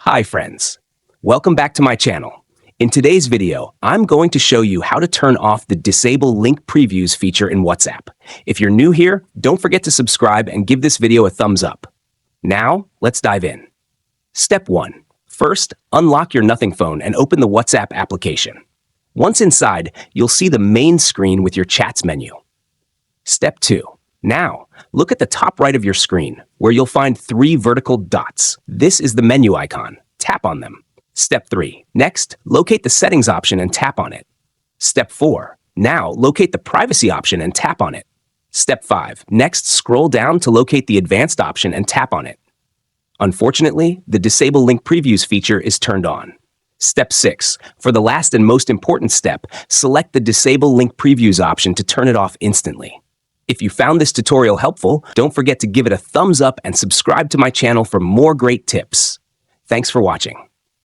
Hi friends, welcome back to my channel. In today's video, I'm going to show you how to turn off the Disable Link Previews feature in WhatsApp. If you're new here, don't forget to subscribe and give this video a thumbs up. Now, let's dive in. Step 1. First, unlock your Nothing phone and open the WhatsApp application. Once inside, you'll see the main screen with your chats menu. Step 2. Now, look at the top right of your screen, where you'll find 3 vertical dots. This is the menu icon. Tap on them. Step 3. Next, locate the Settings option and tap on it. Step 4. Now, locate the Privacy option and tap on it. Step 5. Next, scroll down to locate the Advanced option and tap on it. Unfortunately, the Disable Link Previews feature is turned on. Step 6. For the last and most important step, select the Disable Link Previews option to turn it off instantly. If you found this tutorial helpful, don't forget to give it a thumbs up and subscribe to my channel for more great tips. Thanks for watching.